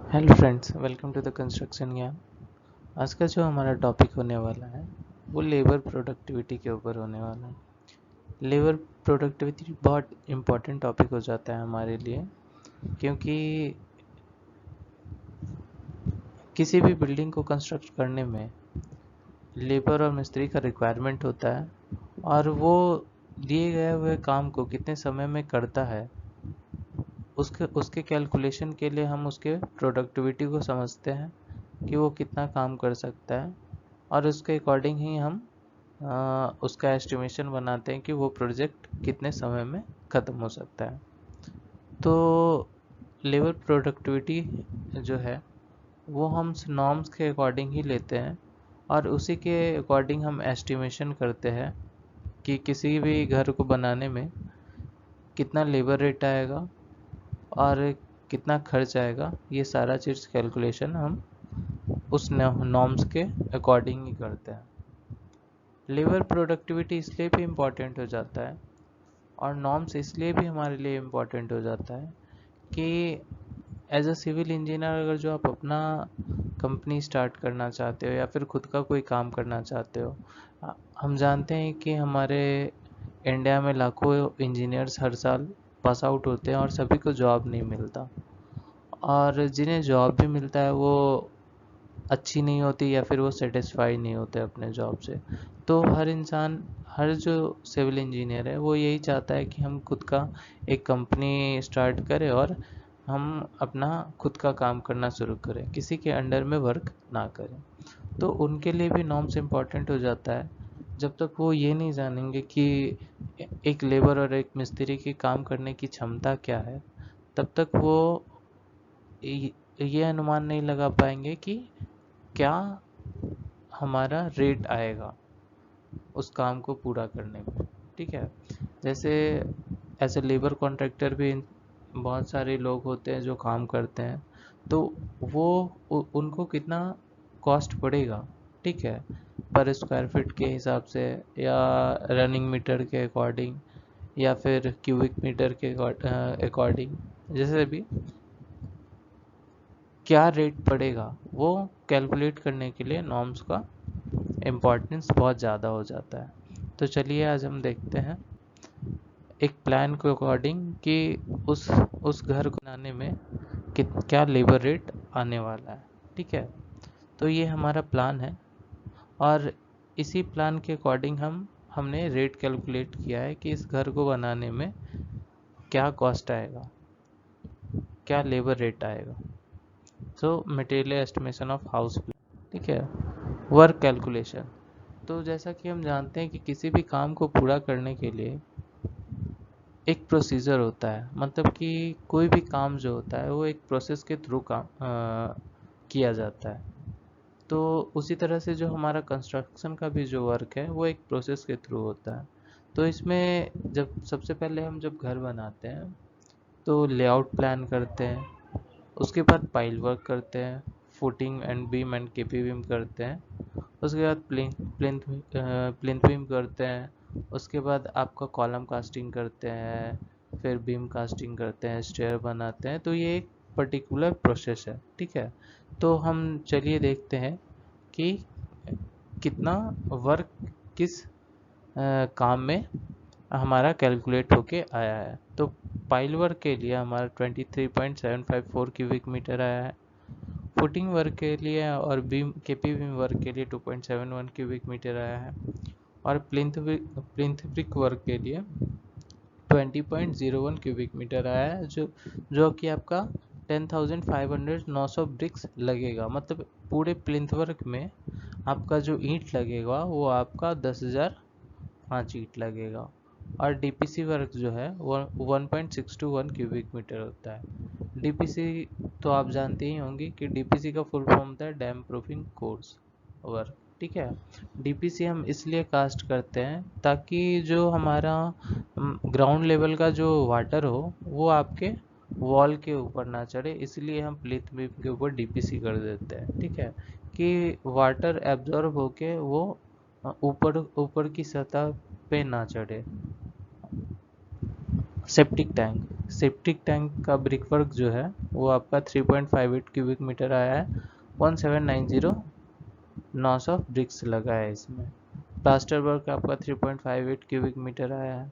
Hello friends, welcome to the construction Gyan. आज का जो हमारा टॉपिक होने वाला है वो लेबर प्रोडक्टिविटी के ऊपर होने वाला है। लेबर प्रोडक्टिविटी बहुत इम्पोर्टेंट टॉपिक हो जाता है हमारे लिए, क्योंकि किसी भी बिल्डिंग को कंस्ट्रक्ट करने में लेबर और मिस्त्री का रिक्वायरमेंट होता है, और वो दिए गए हुए काम को कितने समय में करता है उसके उसके कैलकुलेशन के लिए हम उसके प्रोडक्टिविटी को समझते हैं कि वो कितना काम कर सकता है, और उसके अकॉर्डिंग ही हम उसका एस्टिमेशन बनाते हैं कि वो प्रोजेक्ट कितने समय में ख़त्म हो सकता है। तो लेबर प्रोडक्टिविटी जो है वो हम नॉर्म्स के अकॉर्डिंग ही लेते हैं, और उसी के अकॉर्डिंग हम एस्टिमेशन करते हैं कि किसी भी घर को बनाने में कितना लेबर रेट आएगा और कितना खर्च आएगा। ये सारा चीज़ कैलकुलेशन हम उस नॉर्म्स के अकॉर्डिंग ही करते हैं। लेबर प्रोडक्टिविटी इसलिए भी इम्पॉर्टेंट हो जाता है और नॉर्म्स इसलिए भी हमारे लिए इम्पॉर्टेंट हो जाता है कि एज अ सिविल इंजीनियर अगर जो आप अपना कंपनी स्टार्ट करना चाहते हो या फिर खुद का कोई काम करना चाहते हो, हम जानते हैं कि हमारे इंडिया में लाखों इंजीनियर्स हर साल पास आउट होते हैं और सभी को जॉब नहीं मिलता, और जिन्हें जॉब भी मिलता है वो अच्छी नहीं होती या फिर वो सेटिस्फाई नहीं होते अपने जॉब से। तो हर इंसान, हर जो सिविल इंजीनियर है वो यही चाहता है कि हम खुद का एक कंपनी स्टार्ट करें और हम अपना खुद का काम करना शुरू करें, किसी के अंडर में वर्क ना करें। तो उनके लिए भी नॉर्म्स इम्पॉर्टेंट हो जाता है। जब तक वो ये नहीं जानेंगे कि एक लेबर और एक मिस्त्री की काम करने की क्षमता क्या है, तब तक वो ये अनुमान नहीं लगा पाएंगे कि क्या हमारा रेट आएगा उस काम को पूरा करने में। ठीक है। जैसे ऐसे लेबर कॉन्ट्रैक्टर भी बहुत सारे लोग होते हैं जो काम करते हैं, तो वो उनको कितना कॉस्ट पड़ेगा, ठीक है, पर स्क्वायर फीट के हिसाब से या रनिंग मीटर के अकॉर्डिंग या फिर क्यूबिक मीटर के अकॉर्डिंग, जैसे भी क्या रेट पड़ेगा वो कैलकुलेट करने के लिए नॉर्म्स का इम्पोर्टेंस बहुत ज़्यादा हो जाता है। तो चलिए आज हम देखते हैं एक प्लान के अकॉर्डिंग कि उस घर को बनाने में क्या लेबर रेट आने वाला है। ठीक है। तो ये हमारा प्लान है, और इसी प्लान के अकॉर्डिंग हमने रेट कैलकुलेट किया है कि इस घर को बनाने में क्या कॉस्ट आएगा, क्या लेबर रेट आएगा। So material estimation of house plan. ठीक है। Work calculation. तो जैसा कि हम जानते हैं कि किसी भी काम को पूरा करने के लिए एक प्रोसीजर होता है, मतलब कि कोई भी काम जो होता है वो एक प्रोसेस के थ्रू काम किया जाता है। तो उसी तरह से जो हमारा कंस्ट्रक्शन का भी जो वर्क है वो एक प्रोसेस के थ्रू होता है। तो इसमें जब सबसे पहले हम जब घर बनाते हैं तो लेआउट प्लान करते हैं, उसके बाद पाइल वर्क करते हैं, footing and beam and KP beam करते हैं, उसके बाद प्लिंथ प्लिंथ बीम करते हैं, उसके बाद आपका कॉलम कास्टिंग करते हैं, फिर बीम कास्टिंग करते हैं, स्टेयर बनाते हैं। तो ये एक पर्टिकुलर प्रोसेस है। ठीक है। तो हम चलिए देखते हैं कि कितना वर्क किस काम में हमारा कैलकुलेट होके आया है। तो पाइल वर्क के लिए हमारा 23.754 क्यूबिक मीटर आया है, फुटिंग वर्क के लिए और बीम केपी बीम वर्क के लिए 2.71 क्यूबिक मीटर आया है, और प्लिंथ ब्रिक वर्क के लिए 20.01 क्यूबिक मीटर आया है, जो कि आपका 10,500 900 ब्रिक्स लगेगा। मतलब पूरे प्लिंथ वर्क में आपका जो ईंट लगेगा वो आपका 10,005 ईंट लगेगा। और डीपीसी वर्क जो है वो 1.621 क्यूबिक मीटर होता है। डीपीसी तो आप जानते ही होंगे कि डीपीसी का फुल फॉर्म होता है डैम प्रूफिंग कोर्स वर्क। ठीक है। डीपीसी हम इसलिए कास्ट करते हैं ताकि जो हमारा ग्राउंड लेवल का जो वाटर हो वो आपके वॉल के ऊपर ना चढ़े, इसलिए हम प्लिंथ बीम के ऊपर डीपीसी कर देते हैं। ठीक है। कि वाटर एब्जॉर्ब होके वो ऊपर ऊपर की सतह पे ना चढ़े। सेप्टिक टैंक का ब्रिक वर्क जो है वो आपका 3.58 क्यूबिक मीटर आया है। 1790 नॉस ऑफ ब्रिक्स लगा है इसमें। प्लास्टर वर्क आपका 3.58 क्यूबिक मीटर आया है।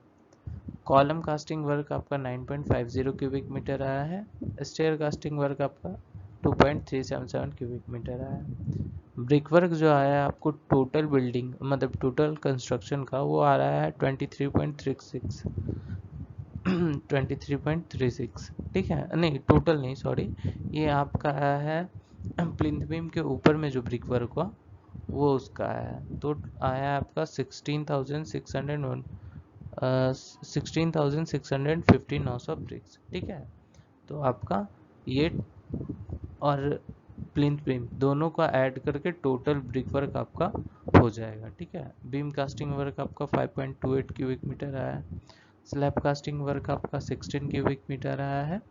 कॉलम कास्टिंग वर्क आपका 9.50 क्यूबिक मीटर आया है। स्टेयर कास्टिंग वर्क आपका 2.377 क्यूबिक मीटर आया है। ब्रिक वर्क जो आया है आपको टोटल बिल्डिंग मतलब टोटल कंस्ट्रक्शन का वो आ रहा है 23.36 23.36, ठीक है, नहीं टोटल नहीं, सॉरी, ये आपका आया है प्लिंथ बीम के ऊपर में जो ब्रिक वर्क हुआ वो उसका आया है, तो आया है आपका 16,650 नॉस ऑफ ब्रिक्स, ठीक है। तो आपका ये और प्लिंथ बीम दोनों का ऐड करके टोटल ब्रिक वर्क आपका हो जाएगा, ठीक है। बीम कास्टिंग वर्क आपका 5.28 क्यूबिक मीटर आया है। स्लैब कास्टिंग वर्क आपका 16 क्यूबिक मीटर आया है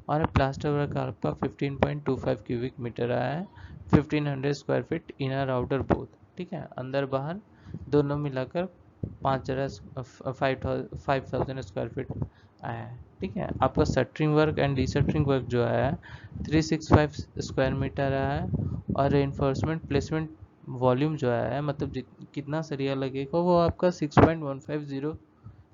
और प्लास्टर वर्क आपका 15.25 क्यूबिक मीटर आया है। 1500 square feet inner outer both, ठीक है, अंदर बाहर दोनों मिलाकर 5000 स्क्वायर फीट आया है, ठीक है। आपका शटरिंग वर्क एंड डीशटरिंग वर्क जो आया है 365 स्क्वायर मीटर आया है और रेनफोर्समेंट प्लेसमेंट वॉल्यूम जो आया है मतलब कितना सरिया लगेगा वो आपका 6.150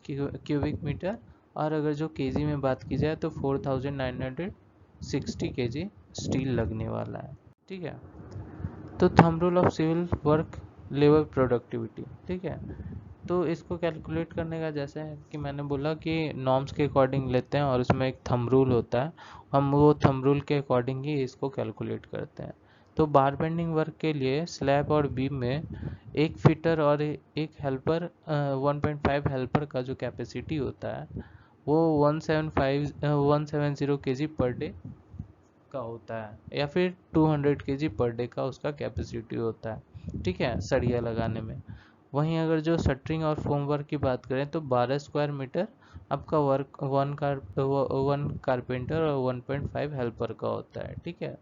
क्यूबिक मीटर, और अगर जो केजी में बात की जाए तो 4960 केजी स्टील लगने वाला है, ठीक है। तो thumb rule of civil work labour productivity, ठीक है। तो इसको कैलकुलेट करने का जैसे है कि मैंने बोला कि नॉर्म्स के अकॉर्डिंग लेते हैं और उसमें एक थंब रूल होता है, हम वो थंब रूल के अकॉर्डिंग ही इसको कैलकुलेट करते हैं। तो बार बेंडिंग वर्क के लिए स्लैब और बीम में एक फिटर और एक हेल्पर 1.5 हेल्पर का जो कैपेसिटी होता है वो 170 केजी पर डे का होता है या फिर 200 केजी पर डे का उसका कैपेसिटी होता है, ठीक है, सरिया लगाने में। वहीं अगर जो शटरिंग और फोम वर्क की बात करें तो 12 स्क्वायर मीटर आपका वर्क वन कारपेंटर और 1.5 हेल्पर का होता है, ठीक है।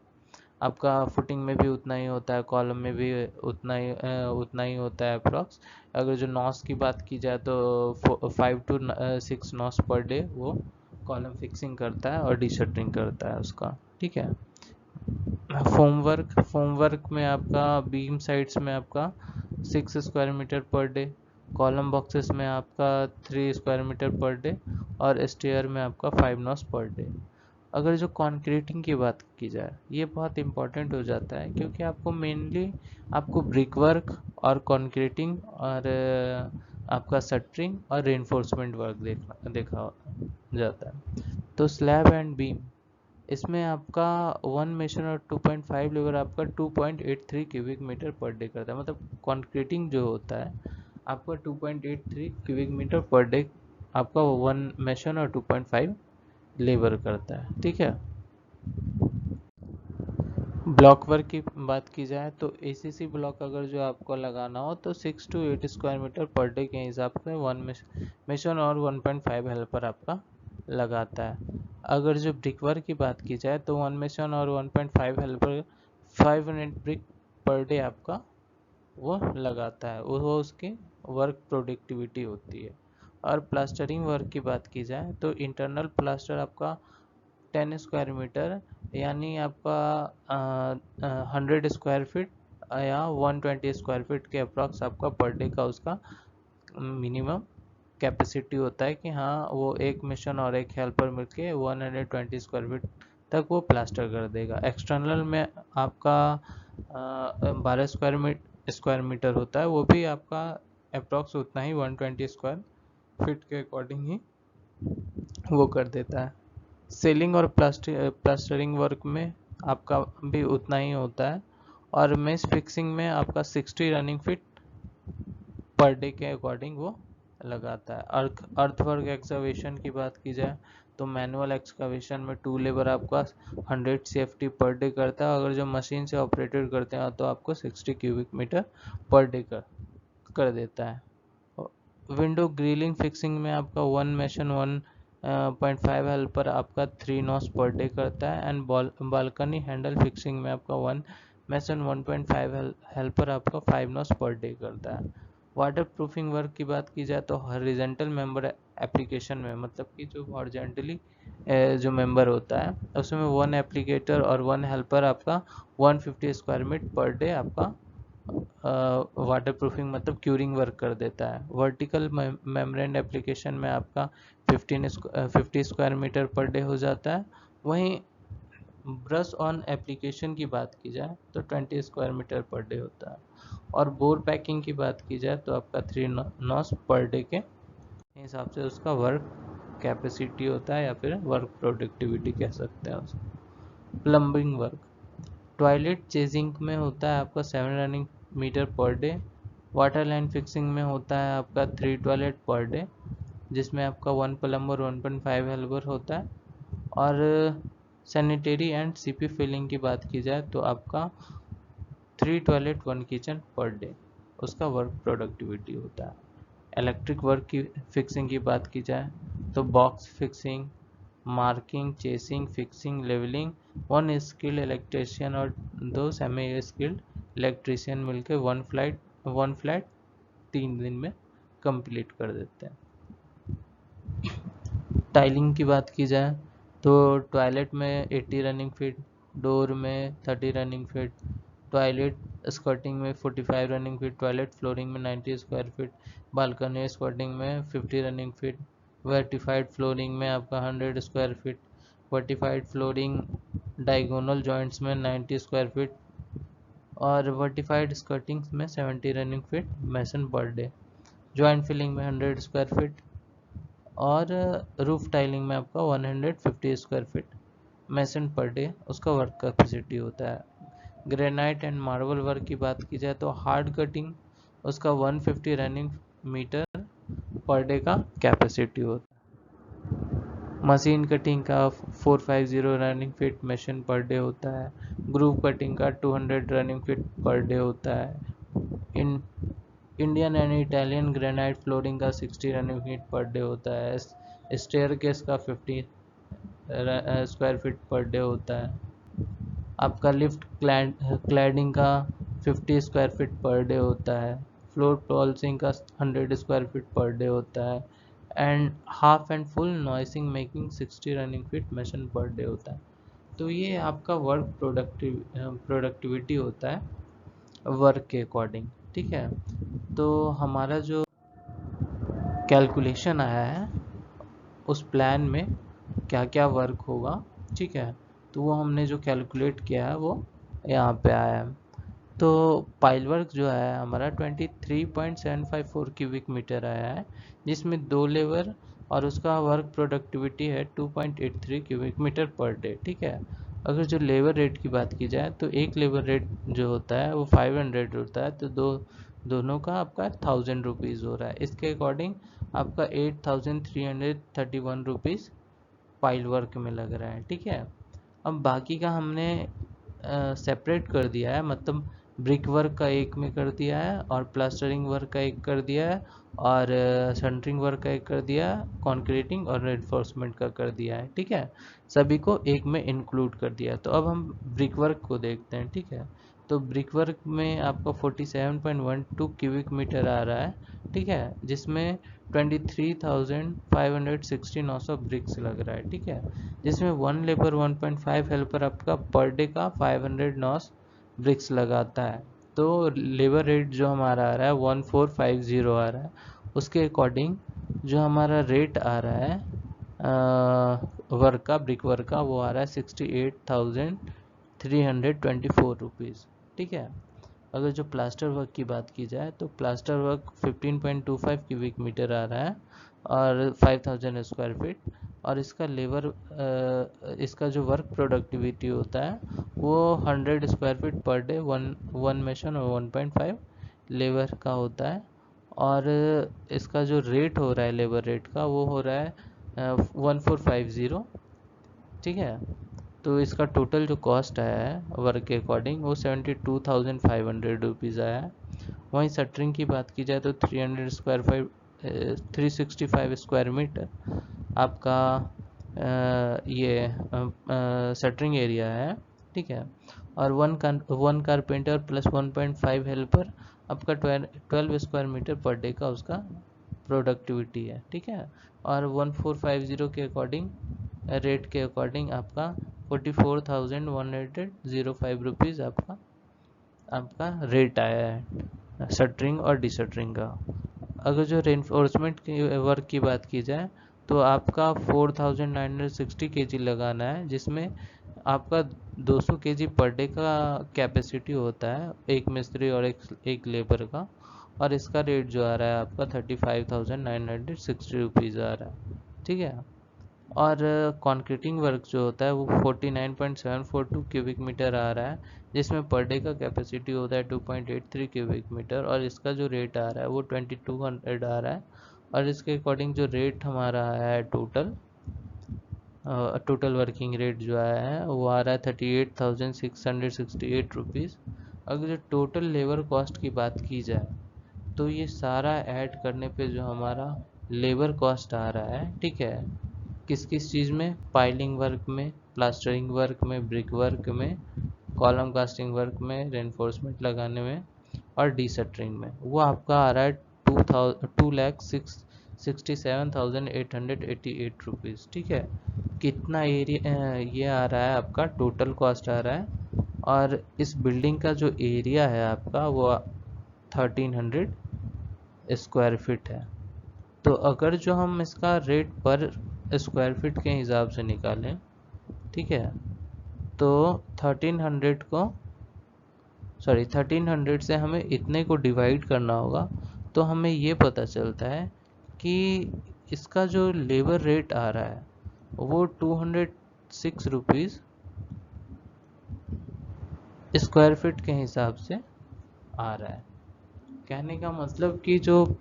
आपका फुटिंग में भी उतना ही होता है, कॉलम में भी उतना ही होता है अप्रॉक्स। अगर जो नॉस की बात की जाए तो 5 to 6 नॉस पर डे वो कॉलम फिक्सिंग करता है और डी शटरिंग करता है उसका, ठीक है। फोम वर्क में आपका बीम साइड्स में आपका 6 square metre per day, column boxes में आपका 3 स्क्वायर मीटर पर डे और स्टेयर में आपका 5 नॉस पर डे। अगर जो कंक्रीटिंग की बात की जाए ये बहुत इंपॉर्टेंट हो जाता है क्योंकि आपको मेनली आपको ब्रिक वर्क और कंक्रीटिंग और आपका शटरिंग और रेनफोर्समेंट वर्क देखा जाता है। तो स्लैब एंड बीम इसमें आपका वन मेशन और 2.5 लेवर आपका 2.83 क्यूबिक मीटर पर डे करता है, मतलब कंक्रीटिंग जो होता है आपका 2.83 क्यूबिक मीटर पर डे आपका वन मेशन और 2.5 लेबर करता है, ठीक है। ब्लॉक वर्क की बात की जाए तो एसीसी ब्लॉक अगर जो आपको लगाना हो तो 6 to 8 square metre per day के हिसाब से वन मेशन और 1.5 हेल्पर आपका लगाता है। अगर जो ब्रिक वर्क की बात की जाए तो वन मेशन और 1.5 हेल्पर 500 ब्रिक पर डे आपका वो लगाता है, वो उसकी वर्क प्रोडक्टिविटी होती है। और प्लास्टरिंग वर्क की बात की जाए तो इंटरनल प्लास्टर आपका 10 स्क्वायर मीटर यानी आपका 100 स्क्वायर फीट या 120 स्क्वायर फीट के अप्रॉक्स आपका पर डे का उसका मिनिमम कैपेसिटी होता है कि हाँ वो एक मिशन और एक हेल्पर मिलके 120 स्क्वायर फीट तक वो प्लास्टर कर देगा। एक्सटर्नल में आपका 12 स्क्वायर मीटर होता है, वो भी आपका अप्रॉक्स उतना ही 120 स्क्वायर फीट के अकॉर्डिंग ही वो कर देता है। सेलिंग और प्लास्टरिंग वर्क में आपका भी उतना ही होता है और मेस फिक्सिंग में आपका 60 रनिंग फीट पर डे के अकॉर्डिंग वो लगाता है। अर्थवर्क एक्सकवेशन की बात की जाए तो मैनुअल एक्सकवेशन में 2 लेबर आपका 100 CFT पर डे करता है, अगर जो मशीन से ऑपरेटेड करते हैं तो आपको 60 क्यूबिक मीटर पर डे कर देता है। विंडो ग्रिलिंग फिक्सिंग में आपका वन मेशन 1.5 हेल्पर आपका 3 नॉस पर डे करता है एंड बालकनी हैंडल फिक्सिंग में आपका वन मेसन 1.5 हेल्पर आपका 5 नॉस पर डे करता है। वाटर प्रूफिंग वर्क की बात की जाए तो हॉरिजॉन्टल मेंबर एप्लीकेशन में, मतलब कि जो हॉरिजॉन्टली जो मेंबर होता है उसमें वन एप्लीकेटर और वन हेल्पर आपका 150 स्क्वायर मीटर पर डे आपका वाटर प्रूफिंग मतलब क्यूरिंग वर्क कर देता है। वर्टिकल मेम्ब्रेन एप्लीकेशन में आपका 50 स्क्वायर मीटर पर डे हो जाता है। वहीं ब्रश ऑन एप्लीकेशन की बात की जाए तो 20 स्क्वायर मीटर पर डे होता है। और बोर पैकिंग की बात की जाए तो आपका 3 नॉस पर डे के हिसाब से उसका वर्क कैपेसिटी होता है, या फिर वर्क प्रोडक्टिविटी कह सकते हैं उसको। प्लम्बिंग वर्क टॉयलेट चेजिंग में होता है आपका 7 running metre per day. Water line fixing में होता है आपका 3 टॉयलेट पर डे, जिसमें आपका 1 प्लम्बर 1.5 हेल्पर होता है। और सैनिटरी एंड सीपी फिलिंग की बात की जाए तो आपका 3 टॉयलेट 1 किचन पर डे उसका वर्क प्रोडक्टिविटी होता है। इलेक्ट्रिक वर्क की फिक्सिंग की बात की जाए तो box fixing, marking, chasing, fixing, levelling, one skilled electrician और 2 सेमी स्किल्ड इलेक्ट्रीशियन मिलकर वन फ्लैट 3 दिन में कंप्लीट कर देते हैं। टाइलिंग की बात की जाए तो टॉयलेट में 80 रनिंग फीट, डोर में 30 रनिंग फीट, टॉयलेट स्कर्टिंग में 45 रनिंग फीट, टॉयलेट फ्लोरिंग में 90 स्क्वायर फीट, बालकनी स्कर्टिंग में 50 रनिंग फीट, वर्टिफाइड फ्लोरिंग में आपका 100 square feet, vitrified flooring diagonal joints में 90 स्क्वायर फीट, और वर्टिफाइड स्कर्टिंग में 70 रनिंग फीट मैसन per day, joint filling में 100 square feet, और रूफ टाइलिंग में आपका 150 स्क्वायर फीट मैसन पर डे उसका वर्क कैपेसिटी होता है। ग्रेनाइट एंड मार्बल वर्क की बात की जाए तो हार्ड कटिंग उसका 150 रनिंग मीटर पर डे का कैपेसिटी होता है। मशीन कटिंग का 450 running feet machine per day होता है। ग्रूव कटिंग का 200 रनिंग फीट पर डे होता है। In Indian and Italian granite flooring का 60 रनिंग फीट पर डे होता है। स्टेयर केस का 50 स्क्वायर फीट पर डे होता है। आपका लिफ्ट क्लैडिंग का 50 स्क्वायर फीट पर डे होता है। फ्लोर पॉलिशिंग का 100 स्क्वायर फीट पर डे होता है। And half and full noising making 60 running feet machine per day होता है। तो ये आपका वर्क प्रोडक्टिविटी होता है वर्क के अकॉर्डिंग, ठीक है। तो हमारा जो कैलकुलेशन आया है उस प्लान में क्या क्या वर्क होगा, ठीक है, तो वो हमने जो कैलकुलेट किया है वो यहाँ पे आया है। तो पाइल वर्क जो है हमारा 23.754 क्यूबिक मीटर आया है, जिसमें 2 लेबर और उसका वर्क प्रोडक्टिविटी है 2.83 क्यूबिक मीटर पर डे, ठीक है। अगर जो लेबर रेट की बात की जाए तो एक लेबर रेट जो होता है वो 500 होता है, तो दोनों का आपका 1000 रुपीज़ हो रहा है। इसके अकॉर्डिंग आपका 8331 रुपीज़ पाइल वर्क में लग रहा है, ठीक है। अब बाकी का हमने सेपरेट कर दिया है, मतलब ब्रिक वर्क का एक में कर दिया है, और प्लास्टरिंग वर्क का एक कर दिया है, और सेंटरिंग वर्क का एक कर दिया है, कॉन्क्रीटिंग और रेनफोर्समेंट का कर दिया है, ठीक है। सभी को एक में इंक्लूड कर दिया है। तो अब हम ब्रिक वर्क को देखते हैं, ठीक है। तो ब्रिक वर्क में आपका 47.12 क्यूबिक मीटर आ रहा है, ठीक है, जिसमें 23,560 900 ब्रिक्स लग रहा है, ठीक है। जिसमें 1 लेबर 1.5 हेल्पर आपका पर डे का 500 नॉस ब्रिक्स लगाता है। तो लेबर रेट जो हमारा आ रहा है 1450 आ रहा है। उसके अकॉर्डिंग जो हमारा रेट आ रहा है वर्क का, ब्रिक वर्क का, वो आ रहा है 68,324 रुपीज़, ठीक है। अगर जो प्लास्टर वर्क की बात की जाए तो प्लास्टर वर्क 15.25 क्यूबिक मीटर आ रहा है और 5000 स्क्वायर फीट, और इसका इसका जो वर्क प्रोडक्टिविटी होता है वो 100 square feet per day one mason और 1.5 लेबर का होता है। और इसका जो रेट हो रहा है लेबर रेट का वो हो रहा है 1450, ठीक है। तो इसका टोटल जो कॉस्ट आया है वर्क के अकॉर्डिंग वो 72,500 आया है। वहीं शटरिंग की बात की जाए तो 365 स्क्वायर मीटर आपका ये शटरिंग एरिया है, ठीक है। और वन कारपेंटर प्लस 1.5 हेल्पर, आपका 12 स्क्वायर मीटर पर डे का उसका प्रोडक्टिविटी है, ठीक है। और 1450 के अकॉर्डिंग, रेट के अकॉर्डिंग आपका 44,105 रुपीज़ आपका रेट आया है शटरिंग और डिशटरिंग का। अगर जो रेनफोर्समेंट की वर्क की बात की जाए तो आपका 4,960 kg लगाना है, जिसमें आपका 200 kg पर डे का कैपेसिटी होता है एक मिस्त्री और एक लेबर का, और इसका रेट जो आ रहा है आपका 35,960 रुपीज़ आ रहा है, ठीक है। और कॉन्क्रीटिंग वर्क जो होता है वो 49.742 क्यूबिक मीटर आ रहा है, जिसमें पर डे का कैपेसिटी होता है 2.83 क्यूबिक मीटर, और इसका जो रेट आ रहा है वो 2200 आ रहा है। और इसके अकॉर्डिंग जो रेट हमारा आया है टोटल वर्किंग रेट जो आया है वो आ रहा है 38,668 रुपीज़। अगर जो टोटल लेबर कॉस्ट की बात की जाए तो ये सारा ऐड करने पे जो हमारा लेबर कॉस्ट आ रहा है, ठीक है, किस किस चीज़ में, पाइलिंग वर्क में, प्लास्टरिंग वर्क में, ब्रिक वर्क में, कॉलम कास्टिंग वर्क में, रेनफोर्समेंट लगाने में और डीशटरिंग में, वो आपका आ रहा है 2,67,888 रुपीज़, ठीक है। कितना एरिया ये आ रहा है आपका टोटल कॉस्ट आ रहा है। और इस बिल्डिंग का जो एरिया है आपका वो 1300 स्क्वायर फीट है। तो अगर जो हम इसका रेट पर स्क्वायर फीट के हिसाब से निकालें, ठीक है, तो 1300 से हमें इतने को डिवाइड करना होगा, तो हमें ये पता चलता है कि इसका जो लेबर रेट आ रहा है वो 206 रुपीज़ स्क्वायर फीट के हिसाब से आ रहा है। कहने का मतलब कि जो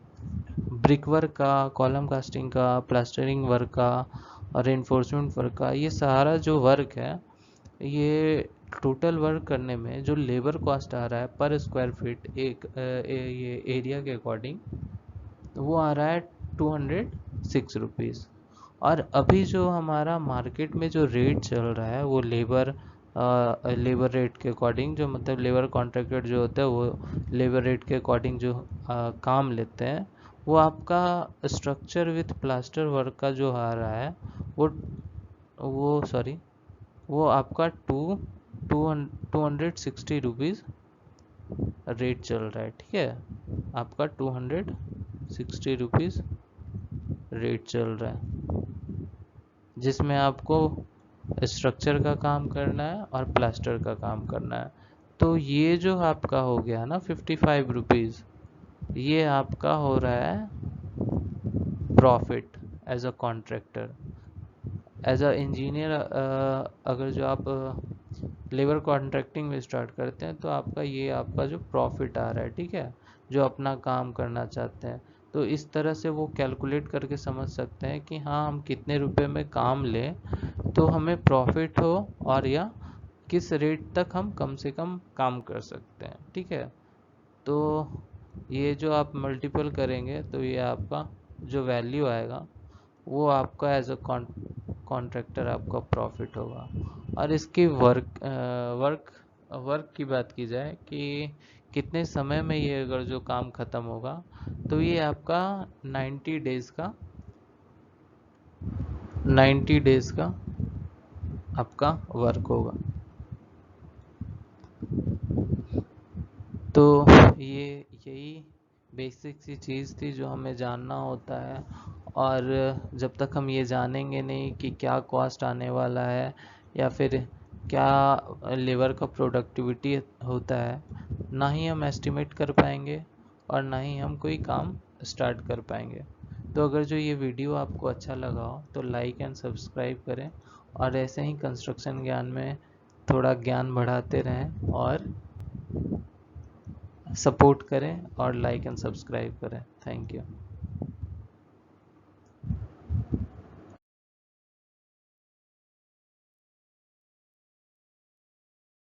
ब्रिक वर्क का, कॉलम कास्टिंग का, प्लास्टरिंग वर्क का और रेनफोर्समेंट वर्क का, ये सारा जो वर्क है, ये टोटल वर्क करने में जो लेबर कॉस्ट आ रहा है पर स्क्वायर फीट ये एरिया के अकॉर्डिंग, वो आ रहा है 206 रुपीज़। और अभी जो हमारा मार्केट में जो रेट चल रहा है वो लेबर रेट के अकॉर्डिंग, जो मतलब लेबर कॉन्ट्रैक्टर जो होता है वो लेबर रेट के अकॉर्डिंग जो काम लेते हैं, वो आपका स्ट्रक्चर विथ प्लास्टर वर्क का जो आ रहा है वो सॉरी वो आपका 260 रुपीज़ रेट चल रहा है, ठीक है। आपका 260 रुपीज़ रेट चल रहा है, जिसमें आपको स्ट्रक्चर का काम करना है और प्लास्टर का काम करना है। तो ये जो आपका हो गया ना 55 रुपीज़, ये आपका हो रहा है profit as a contractor. As a engineer अगर जो आप लेबर कॉन्ट्रैक्टिंग में स्टार्ट करते हैं तो आपका जो प्रॉफिट आ रहा है, ठीक है, जो अपना काम करना चाहते हैं, तो इस तरह से वो कैलकुलेट करके समझ सकते हैं कि हाँ हम कितने रुपए में काम लें तो हमें प्रॉफिट हो, और या किस रेट तक हम कम से कम काम कर सकते हैं, ठीक है। तो ये जो आप मल्टीपल करेंगे तो ये आपका जो वैल्यू आएगा वो आपका एज अ कॉन्ट्रैक्टर आपका प्रॉफिट होगा। और इसकी वर्क की बात की जाए कि कितने समय में ये अगर जो काम ख़त्म होगा, तो ये आपका 90 डेज़ का आपका वर्क होगा। तो यही बेसिक सी चीज़ थी जो हमें जानना होता है। और जब तक हम ये जानेंगे नहीं कि क्या कॉस्ट आने वाला है या फिर क्या लेबर का प्रोडक्टिविटी होता है, ना ही हम एस्टिमेट कर पाएंगे और ना ही हम कोई काम स्टार्ट कर पाएंगे। तो अगर जो ये वीडियो आपको अच्छा लगा हो तो लाइक एंड सब्सक्राइब करें, और ऐसे ही कंस्ट्रक्शन ज्ञान में थोड़ा ज्ञान बढ़ाते रहें, और सपोर्ट करें और लाइक एंड सब्सक्राइब करें। Thank you.